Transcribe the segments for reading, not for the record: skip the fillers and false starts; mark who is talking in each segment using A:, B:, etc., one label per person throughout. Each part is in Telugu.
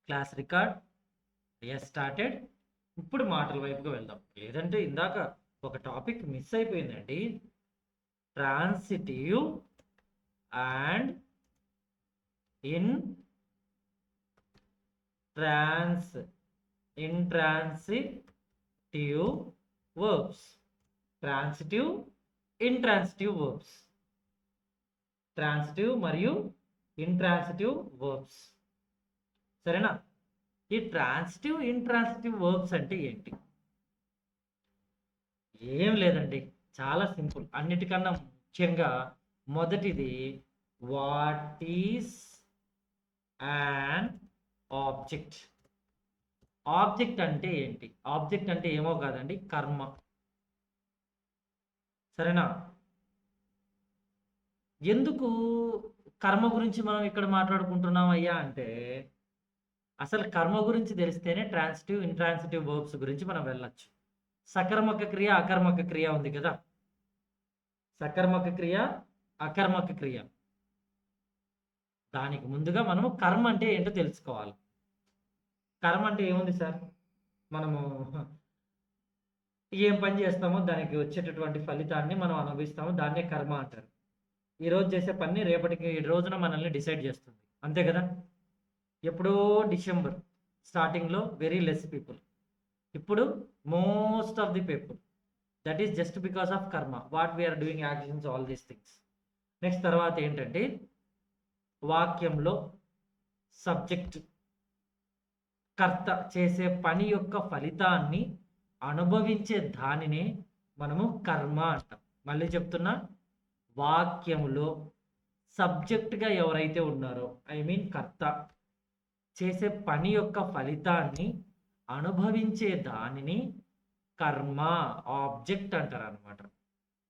A: Class record yes started. ఇప్పుడు మాటల వైపుకి వెళ్దాం. లేదంటే ఇందాక ఒక టాపిక్ మిస్ అయిపోయిందండి. Transitive and intransitive verbs. Transitive intransitive verbs. Transitive మరియు ఇంట్రాన్సిటివ్ వర్బ్స్. సరేనా? ఈ ట్రాన్సిటివ్ ఇంట్రాన్సిటివ్ వర్బ్స్ అంటే ఏంటి? ఏం లేదండి, చాలా సింపుల్. అన్నిటికన్నా ముఖ్యంగా మొదటిది, what is an object. Object అంటే ఏంటి? ఆబ్జెక్ట్ అంటే ఏమో కాదండి, కర్మ. సరేనా? ఎందుకు కర్మ గురించి మనం ఇక్కడ మాట్లాడుకుంటున్నాం అయ్యా అంటే, అసలు కర్మ గురించి తెలిస్తేనే ట్రాన్సిటివ్ ఇంట్రాన్సిటివ్ వర్బ్స్ గురించి మనం వెళ్ళొచ్చు. సకర్మక క్రియ అకర్మక క్రియ ఉంది కదా. సకర్మక క్రియ అకర్మక క్రియ. దానికి ముందుగా మనము కర్మ అంటే ఏంటో తెలుసుకోవాలి. కర్మ అంటే ఏముంది సార్? మనము ఏం పని చేస్తామో దానికి వచ్చేటటువంటి ఫలితాన్ని మనం అనుభవిస్తామో దాన్నే కర్మ అంటారు. ఈరోజు చేసే పని రేపటికి రోజున మనల్ని డిసైడ్ చేస్తుంది, అంతే కదా. ఎప్పుడో డిసెంబర్ స్టార్టింగ్లో వెరీ లెస్ పీపుల్, ఇప్పుడు most of the people. That is just because of karma, what we are doing actions, all these things. Next తర్వాత ఏంటంటే, వాక్యంలో సబ్జెక్ట్ కర్త చేసే పని యొక్క ఫలితాన్ని అనుభవించే దానినే మనము కర్మ అంటాం. మళ్ళీ చెప్తున్నా, వాక్యములో సబ్జెక్ట్గా ఎవరైతే ఉన్నారో, ఐ మీన్ కర్త చేసే పని యొక్క ఫలితాన్ని అనుభవించే దానిని కర్మ, ఆబ్జెక్ట్ అంటారు అనమాట.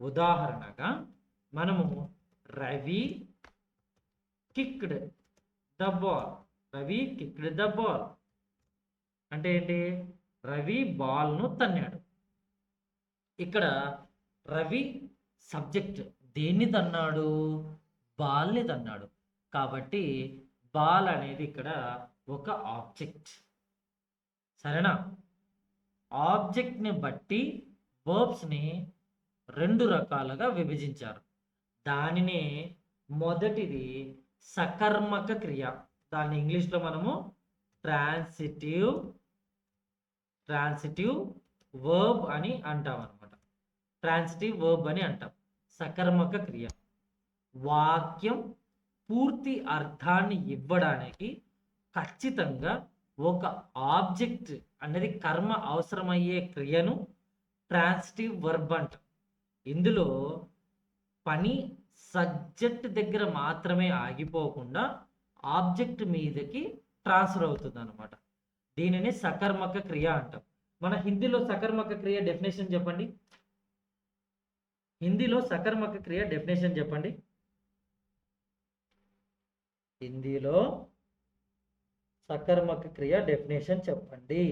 A: ఉదాహరణగా మనము Ravi kicked the ball. Ravi kicked the ball అంటే ఏంటి? రవి బాల్ను తన్నాడు. ఇక్కడ రవి సబ్జెక్ట్ దేన్ని తన్నాడు? బాల్ని తన్నాడు. కాబట్టి బాల్ అనేది ఇక్కడ ఒక ఆబ్జెక్ట్. సరేనా? ఆబ్జెక్ట్ని బట్టి వర్బ్స్ని రెండు రకాలుగా విభజించారు. దానినే మొదటిది సకర్మక క్రియ. దాన్ని ఇంగ్లీష్లో మనము ట్రాన్సిటివ్ వర్బ్ అని అంటాం అనమాట. ట్రాన్సిటివ్ వర్బ్ అని అంటాం. సకర్మక క్రియ వాక్యం పూర్తి అర్థాన్ని ఇవ్వడానికి ఖచ్చితంగా ఒక ఆబ్జెక్ట్ అనేది కర్మ అవసరమయ్యే క్రియను ట్రాన్సిటివ్ వర్బ్ అంటాం. ఇందులో పని సబ్జెక్ట్ దగ్గర మాత్రమే ఆగిపోకుండా ఆబ్జెక్ట్ మీదకి ట్రాన్స్ఫర్ అవుతుంది అనమాట. దీనిని సకర్మక క్రియ అంటాం. మన హిందీలో సకర్మక క్రియ డెఫినేషన్ చెప్పండి. హిందీలో సకర్మక క్రియ డెఫినేషన్ చెప్పండి. హిందీలో సకర్మక క్రియ డెఫినేషన్ చెప్పండి.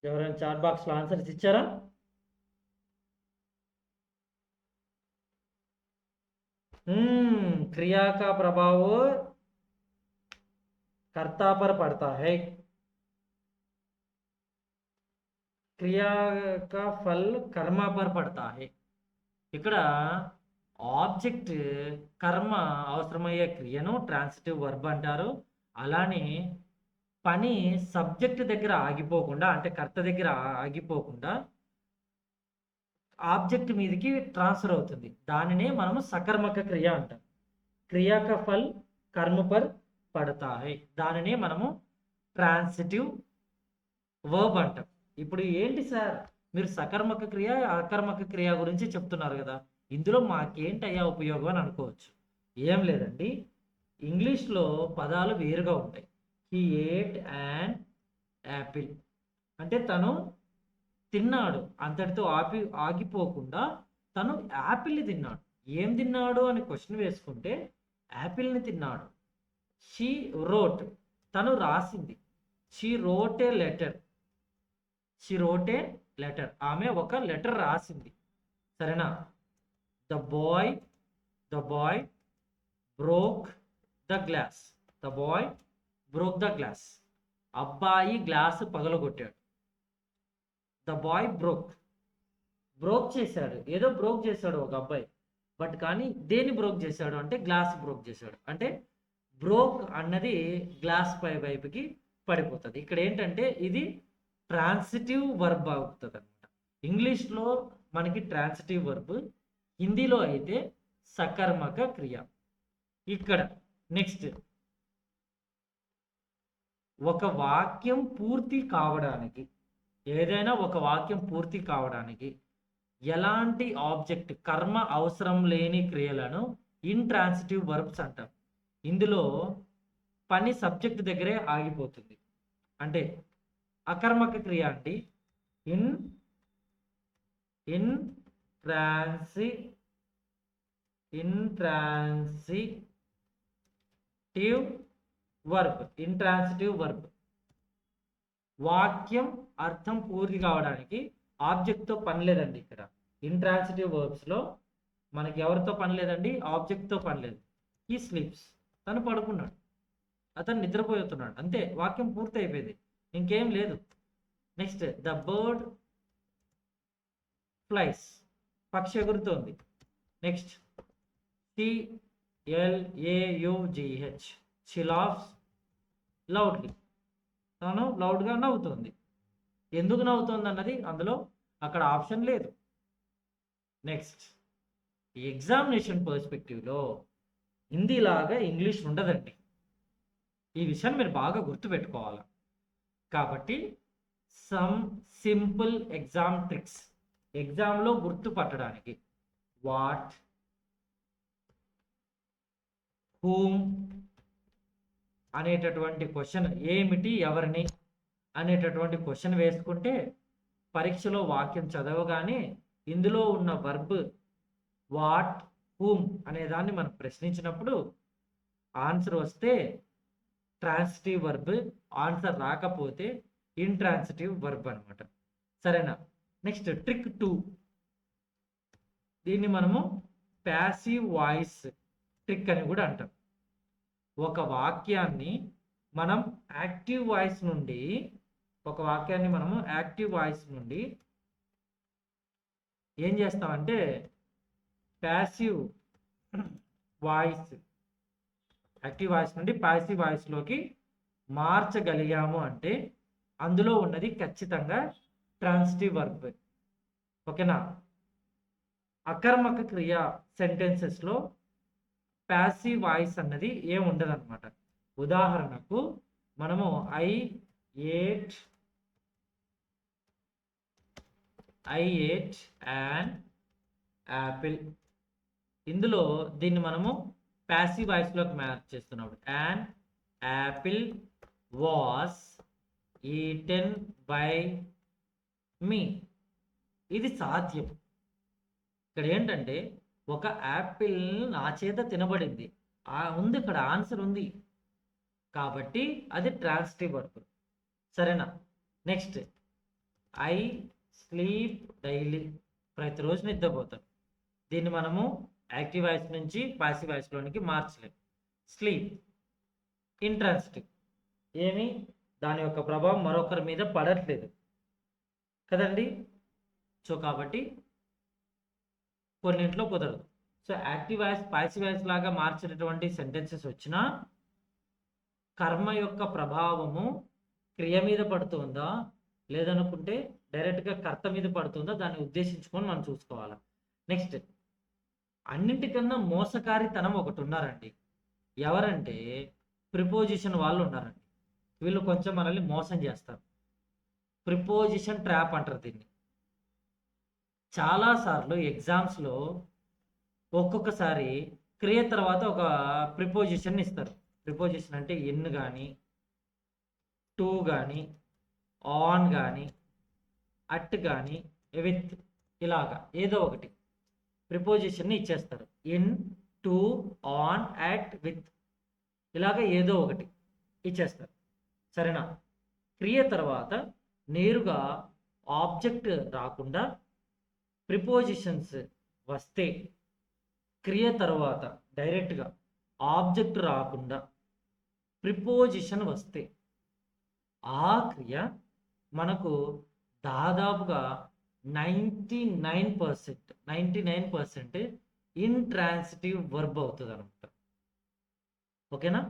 A: ఎవరైనా చాట్ బాక్స్లో ఆన్సర్స్ ఇచ్చారా? क्रिया का प्रभाव कर्ता पर पड़ता है, क्रिया का फल कर्म पर पड़ता है. ఇక్కడ ఆబ్జెక్ట్ కర్మ అవసరమయ్యే క్రియను ట్రాన్సిటివ్ వర్బ్ అంటారు. అలానే పని సబ్జెక్ట్ దగ్గర ఆగిపోకుండా, అంటే కర్త దగ్గర ఆగిపోకుండా ఆబ్జెక్ట్ మీదకి ట్రాన్స్ఫర్ అవుతుంది. దానినే మనము సకర్మక క్రియ అంటాం. క్రియా కా ఫల్ కర్మ పర్ పడతాయి. దానినే మనము ట్రాన్సిటివ్ వర్బ్ అంటాం. ఇప్పుడు ఏంటి సార్ మీరు సకర్మక క్రియ, అకర్మక క్రియ గురించి చెప్తున్నారు కదా! ఇందులో మాకేంటయ్యా ఉపయోగం అని అనుకోవచ్చు. ఏం లేదండి. ఇంగ్లీష్‌లో పదాలు వేరుగా ఉంటాయి. హి ఏట్ యాన్ యాపిల్ అంటే తను తిన్నాడు. అంతటితో ఆగిపోకుండా తను యాపిల్‌ని తిన్నాడు. ఏం తిన్నాడు అని క్వెషన్ వేసుకుంటే యాపిల్‌ని తిన్నాడు. షీ రోట్ తను రాసింది. She wrote a letter. She wrote a letter. ఆమె ఒక లెటర్ రాసింది. సరేనా? The boy the boy broke the glass. The boy broke the glass. అబ్బాయి గ్లాసు పగలగొట్టాడు. ద బాయ్ బ్రోక్ చేశాడు. ఏదో బ్రోక్ చేశాడు ఒక అబ్బాయి. బట్ కానీ దేన్ని బ్రోక్ చేశాడు అంటే గ్లాస్ బ్రోక్ చేశాడు. అంటే బ్రోక్ అన్నది గ్లాస్ పై వైపుకి పడిపోతుంది. ఇక్కడ ఏంటంటే ఇది ట్రాన్సిటివ్ వర్బ్ అవుతుంది అనమాట. ఇంగ్లీష్లో మనకి ట్రాన్సిటివ్ వర్బ్, హిందీలో అయితే సకర్మక క్రియ. ఇక్కడ నెక్స్ట్ ఒక వాక్యం పూర్తి కావడానికి, ఏదైనా ఒక వాక్యం పూర్తి కావడానికి ఎలాంటి ఆబ్జెక్ట్ కర్మ అవసరం లేని క్రియలను ఇంట్రాన్సిటివ్ వర్బ్స్ అంటాం. ఇందులో పని సబ్జెక్ట్ దగ్గరే ఆగిపోతుంది. అంటే అకర్మక క్రియ అంటే ఇంట్రాన్సిటివ్ వర్బ్. వాక్యం అర్థం పూర్తి కావడానికి ఆబ్జెక్ట్తో పని లేదండి. ఇక్కడ ఇంట్రాన్సిటివ్ వర్బ్స్లో మనకి ఎవరితో పని లేదండి, ఆబ్జెక్ట్తో పని లేదు. ఈ స్లీప్స్ తను పడుకున్నాడు, అతను నిద్రపోతున్నాడు, అంతే, వాక్యం పూర్తి అయిపోయింది, ఇంకేం లేదు. నెక్స్ట్ ద బర్డ్ ఫ్లైస్ పక్షి ఎగురుతోంది. Next CLAUGH she laughs loudly. తను లౌడ్గా నవ్వుతుంది. ఎందుకు నవ్వుతుంది అన్నది అందులో అక్కడ ఆప్షన్ లేదు. నెక్స్ట్ ఈ ఎగ్జామినేషన్ పర్స్పెక్టివ్లో హిందీలాగా ఇంగ్లీష్ ఉండదండి. ఈ విషయాన్ని మీరు బాగా గుర్తుపెట్టుకోవాలి. కాబట్టి సమ్ సింపుల్ ఎగ్జామ్ ట్రిక్స్ ఎగ్జామ్లో గుర్తుపట్టడానికి. వాట్, హూమ్ అనేటటువంటి క్వశ్చన్, ఏమిటి ఎవరిని అనేటటువంటి క్వశ్చన్ వేసుకుంటే పరీక్షలో వాక్యం చదవగానే ఇందులో ఉన్న వర్బ్ వాట్, హూమ్ అనే దాన్ని మనం ప్రశ్నించినప్పుడు ఆన్సర్ వస్తే ట్రాన్సిటివ్ వర్బ్, ఆన్సర్ రాకపోతే ఇంట్రాన్సిటివ్ వర్బ్ అనమాట. సరేనా? నెక్స్ట్ ట్రిక్ 2, దీన్ని మనము ప్యాసివ్ వాయిస్ ట్రిక్ అని కూడా అంటాం. ఒక వాక్యాన్ని మనం యాక్టివ్ వాయిస్ నుండి ఏం చేస్తామంటే ప్యాసివ్ వాయిస్, యాక్టివ్ వాయిస్ నుండి ప్యాసివ్ వాయిస్లోకి మార్చగలిగాము అంటే అందులో ఉన్నది ఖచ్చితంగా ట్రాన్సిటివ్ వర్బ్. ఓకేనా? అకర్మక క్రియ సెంటెన్సెస్లో ప్యాసివ్ వాయిస్ అన్నది ఏం ఉండదు అనమాట. ఉదాహరణకు మనము ఐ ఏట్ యాన్ యాపిల్, ఇందులో దీన్ని మనము ప్యాసివ్ వాయిస్లోకి మ్యాచ్ చేస్తున్నాం. An apple was eaten by me. ఇది సాధ్యం. ఇక్కడ ఏంటంటే ఒక యాపిల్ నా చేత తినబడింది, ఉంది, ఇక్కడ ఆన్సర్ ఉంది కాబట్టి అది ట్రాన్సిటివ్ వర్బ్. సరేనా? నెక్స్ట్ ఐ స్లీప్ డైలీ, ప్రతిరోజు నిద్రపోతాను. దీన్ని మనము యాక్టివ్ వాయిస్ నుంచి పాసివ్ వాయిస్లోనికి మార్చలేము. స్లీప్ ఇంట్రాన్సిటివ్, ఏమి దాని యొక్క ప్రభావం మరొకరి మీద పడట్లేదు కదండి. సో కాబట్టి కొన్నింట్లో కుదరదు. So active voice passive voice లాగా మార్చినటువంటి సెంటెన్సెస్ వచ్చినా కర్మ యొక్క ప్రభావము క్రియ మీద పడుతుందా లేదనుకుంటే డైరెక్ట్గా కర్త మీద పడుతుందా, దాన్ని ఉద్దేశించుకొని మనం చూసుకోవాలి. నెక్స్ట్ అన్నింటికన్నా మోసకారితనం ఒకటి ఉన్నారండి. ఎవరంటే ప్రిపోజిషన్ వాళ్ళు ఉన్నారండి. వీళ్ళు కొంచెం మనల్ని మోసం చేస్తారు. ప్రిపోజిషన్ ట్రాప్ అంటారు దీన్ని. చాలా సార్లు ఎగ్జామ్స్‌లో ఒక్కొక్కసారి క్రియ తర్వాత ఒక ప్రిపోజిషన్ ఇస్తారు. ప్రిపోజిషన్ అంటే ఇన్ గాని, టు గాని, ఆన్ గాని, అట్ గాని, విత్ ఇలాగా ఏదో ఒకటి ప్రిపోజిషన్‌ని ఇచ్చేస్తారు. In, to, on, at, with ఇలాగ ఏదో ఒకటి ఇచ్చేస్తారు. సరేనా? క్రియ తర్వాత నేరుగా ఆబ్జెక్ట్ రాకుండా ప్రిపోజిషన్స్ వస్తే, క్రియ తర్వాత డైరెక్ట్‌గా ఆబ్జెక్ట్ రాకుండా ప్రిపోజిషన్ వస్తే, ఆ క్రియ మనకు దాదాపుగా 99% ఇంట్రాన్సిటివ్ వర్బ్ అవుతుందనమాట. ఓకేనా?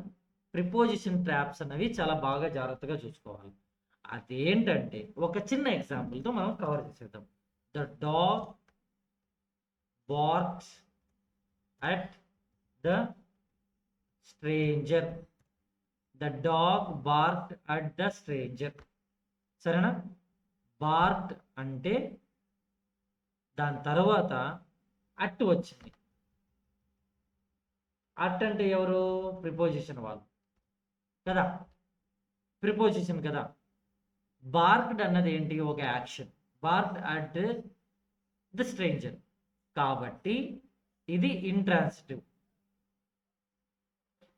A: ప్రిపోజిషన్ ట్రాప్స్ అనేవి చాలా బాగా జాగ్రత్తగా చూసుకోవాలి. అదేంటంటే ఒక చిన్న ఎగ్జాంపుల్‌తో మనం కవర్ చేసేద్దాం. The dog barks at the stranger. The dog barked at the stranger. సరేనా? బార్క్డ్ అంటే దాని తర్వాత అట్ వచ్చింది. అట్ అంటే ఎవరు? ప్రిపోజిషన్ వాళ్ళు కదా, ప్రిపోజిషన్ కదా. బార్క్డ్ అన్నది ఏంటి? ఒక action. Barked at the stranger కాబట్టి ఇది intransitive.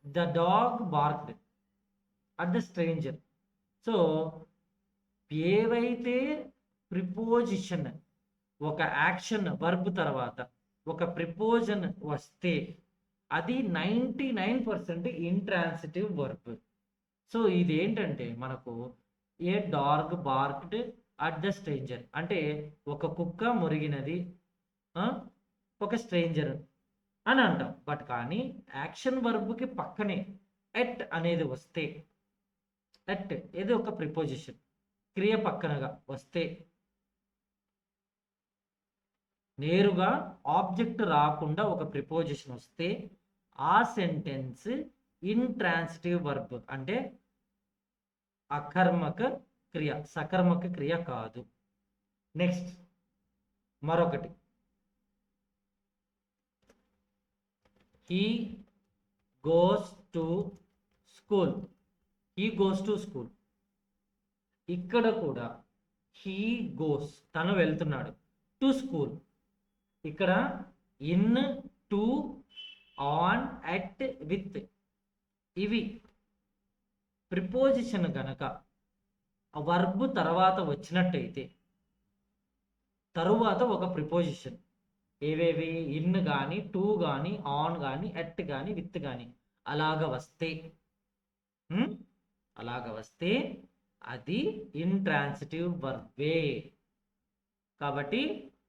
A: The dog barked at the stranger. So ఏవైతే ప్రిపోజిషన్ ఒక యాక్షన్ వర్బ్ తర్వాత ఒక ప్రిపోజన్ వస్తే అది 99% ఇంట్రాన్సిటివ్ వర్బ్. సో ఇదేంటంటే మనకు ఏ dog barked at the stranger అంటే ఒక కుక్క మురిగినది ఒక స్ట్రేంజర్ అని అంటాం. బట్ కానీ యాక్షన్ వర్బ్కి పక్కనే ఎట్ అనేది వస్తే, ఎట్ ఏదో ఒక ప్రిపోజిషన్ క్రియ పక్కనగా వస్తే నేరుగా ఆబ్జెక్ట్ రాకుండా ఒక ప్రిపోజిషన్ వస్తే ఆ సెంటెన్స్ ఇంట్రాన్సిటివ్ వర్బ్ అంటే అకర్మక క్రియ, సకర్మక క్రియ కాదు. నెక్స్ట్ మరొకటి, he goes to school. He goes to school. ఇక్కడ కూడా హీ గోస్ తను వెళ్తున్నాడు టు స్కూల్. ఇక్కడ in, to, on, at, with ఇవి ప్రిపోజిషన్ కనుక వర్బ్ తర్వాత వచ్చినట్టయితే తరువాత ఒక ప్రిపోజిషన్ ఏవేవి ఇన్ కానీ, టు కానీ, ఆన్ కానీ, అట్ కానీ, విత్ కానీ అలాగ వస్తే అది ఇంట్రాన్సిటివ్ వర్బే. కాబట్టి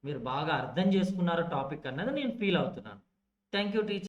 A: మీరు బాగా అర్థం చేసుకున్నారు టాపిక్ అన్నది నేను ఫీల్ అవుతున్నాను. Thank you teacher.